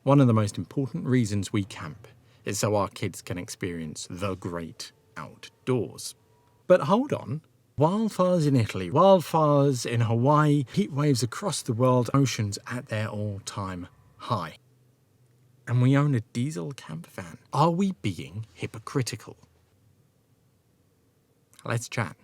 One of the most important reasons we camp is so our kids can experience the great outdoors. But hold on. Wildfires in Italy, wildfires in Hawaii, heat waves across the world, oceans at their all-time high. And we own a diesel campervan. Are we being hypocritical? Let's chat.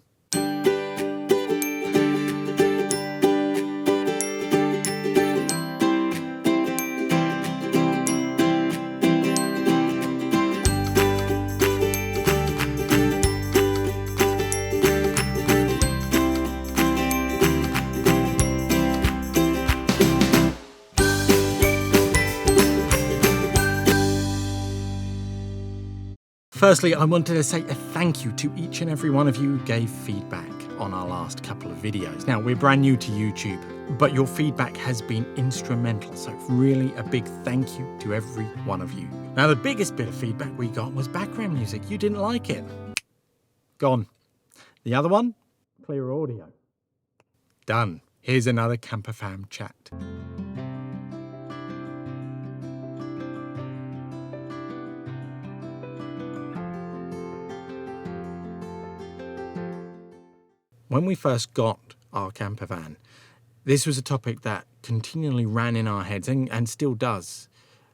Firstly, I wanted to say a thank you to each and every one of you who gave feedback on our last couple of videos. Now, we're brand new to YouTube, but your feedback has been instrumental, so really a big thank you to every one of you. Now, the biggest bit of feedback we got was background music. You didn't like it. Gone. The other one? Clear audio. Done. Here's another campervan chat. When we first got our campervan, this was a topic that continually ran in our heads and still does,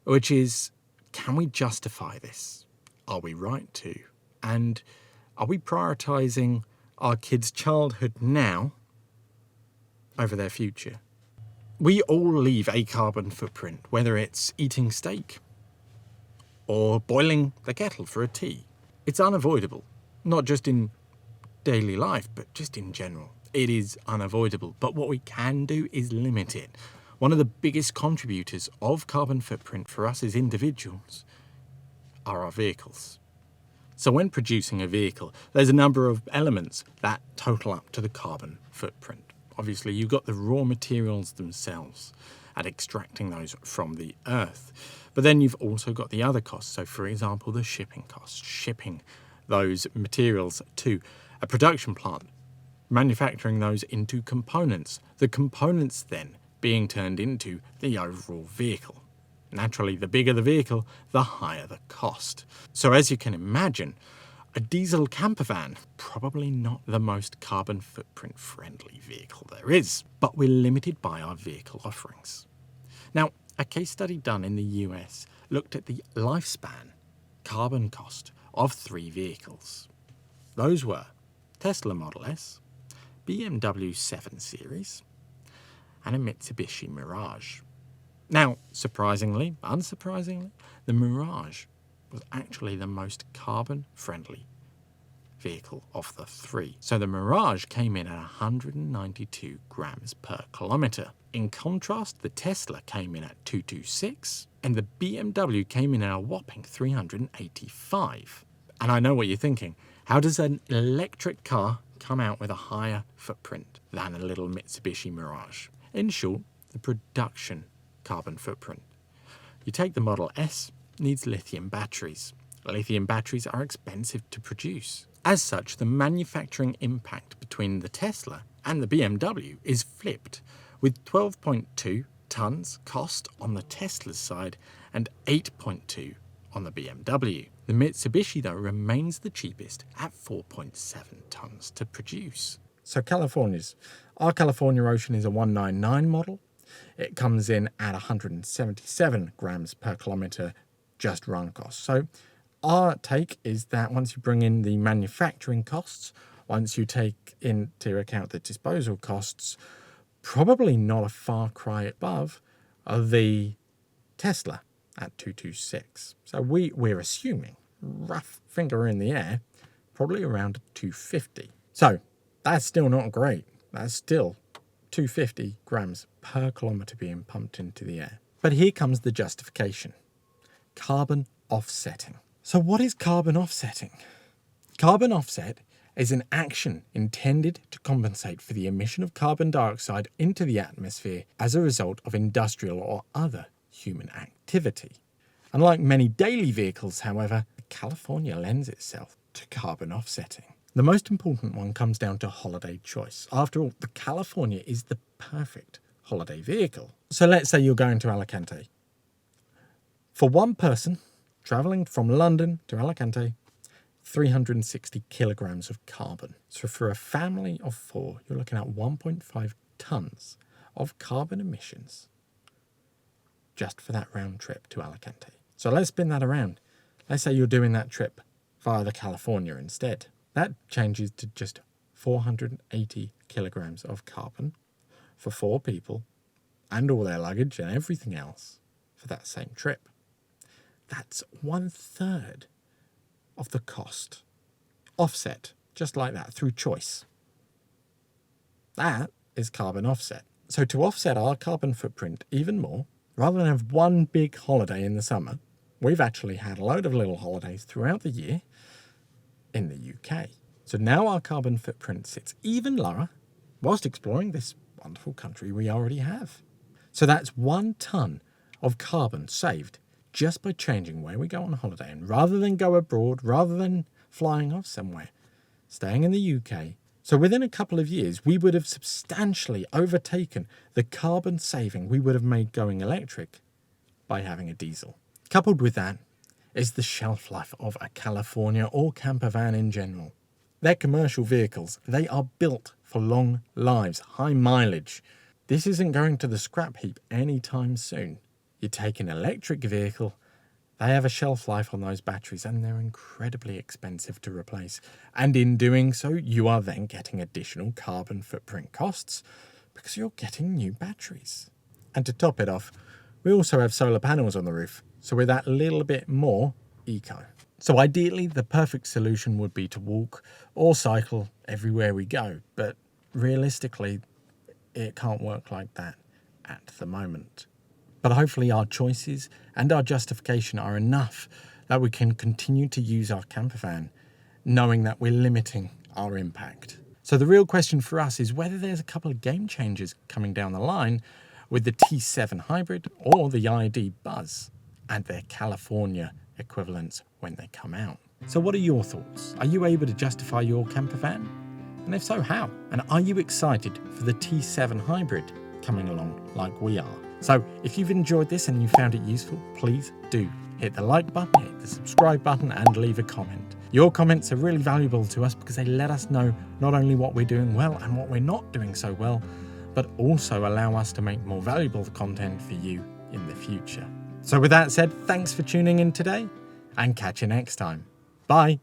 which is, can we justify this? Are we right to? And are we prioritising our kids' childhood now over their future? We all leave a carbon footprint, whether it's eating steak or boiling the kettle for a tea. It's unavoidable, not just in daily life, but just in general. It is unavoidable, but what we can do is limit it. One of the biggest contributors of carbon footprint for us as individuals are our vehicles. So when producing a vehicle, there's a number of elements that total up to the carbon footprint. Obviously, you've got the raw materials themselves and extracting those from the earth. But then you've also got the other costs. So for example, the shipping costs, shipping those materials to a production plant, manufacturing those into components, the components then being turned into the overall vehicle. Naturally, the bigger the vehicle, the higher the cost. So as you can imagine, a diesel campervan, probably not the most carbon footprint friendly vehicle there is, but we're limited by our vehicle offerings. Now, a case study done in the US looked at the lifespan carbon cost of 3 vehicles. Those were Tesla Model S, BMW 7 Series, and a Mitsubishi Mirage. Now, surprisingly, unsurprisingly, the Mirage was actually the most carbon-friendly vehicle of the 3. So the Mirage came in at 192 grams per kilometre. In contrast, the Tesla came in at 226, and the BMW came in at a whopping 385. And I know what you're thinking. How does an electric car come out with a higher footprint than a little Mitsubishi Mirage? In short, the production carbon footprint. You take the Model S, needs lithium batteries. Lithium batteries are expensive to produce. As such, the manufacturing impact between the Tesla and the BMW is flipped, with 12.2 tonnes cost on the Tesla's side and 8.2 on the BMW. The Mitsubishi, though, remains the cheapest at 4.7 tonnes to produce. So our California Ocean is a 199 model. It comes in at 177 grams per kilometre just run cost. So our take is that once you bring in the manufacturing costs, once you take into account the disposal costs, probably not a far cry above the Tesla at 226. So we're assuming, rough finger in the air, probably around 250. So that's still not great. That's still 250 grams per kilometre being pumped into the air. But here comes the justification. Carbon offsetting. So what is carbon offsetting? Carbon offset is an action intended to compensate for the emission of carbon dioxide into the atmosphere as a result of industrial or other human activity. Unlike many daily vehicles, however, California lends itself to carbon offsetting. The most important one comes down to holiday choice. After all, the California is the perfect holiday vehicle. So let's say you're going to Alicante. For one person travelling from London to Alicante, 360 kilograms of carbon. So for a family of 4, you're looking at 1.5 tonnes of carbon emissions just for that round trip to Alicante. So let's spin that around. Let's say you're doing that trip via the California instead. That changes to just 480 kilograms of carbon for 4 people and all their luggage and everything else for that same trip. That's 1/3 of the cost. Offset, just like that, through choice. That is carbon offset. So to offset our carbon footprint even more, rather than have one big holiday in the summer, we've actually had a load of little holidays throughout the year in the UK. So now our carbon footprint sits even lower whilst exploring this wonderful country we already have. So that's 1 tonne of carbon saved just by changing where we go on holiday. And rather than go abroad, rather than flying off somewhere, staying in the UK. So within a couple of years, we would have substantially overtaken the carbon saving we would have made going electric by having a diesel. Coupled with that is the shelf life of a California or camper van in general. They're commercial vehicles. They are built for long lives, high mileage. This isn't going to the scrap heap anytime soon. You take an electric vehicle, they have a shelf life on those batteries and they're incredibly expensive to replace. And in doing so, you are then getting additional carbon footprint costs because you're getting new batteries. And to top it off, we also have solar panels on the roof, so we're that little bit more eco. So ideally, the perfect solution would be to walk or cycle everywhere we go, but realistically, it can't work like that at the moment. But hopefully our choices and our justification are enough that we can continue to use our camper van, knowing that we're limiting our impact. So the real question for us is whether there's a couple of game changers coming down the line with the T7 hybrid or the ID Buzz and their California equivalents when they come out. So what are your thoughts? Are you able to justify your camper van? And if so, how? And are you excited for the T7 hybrid coming along like we are? So if you've enjoyed this and you found it useful, please do hit the like button, hit the subscribe button and leave a comment. Your comments are really valuable to us because they let us know not only what we're doing well and what we're not doing so well, but also allow us to make more valuable content for you in the future. So with that said, thanks for tuning in today and catch you next time. Bye.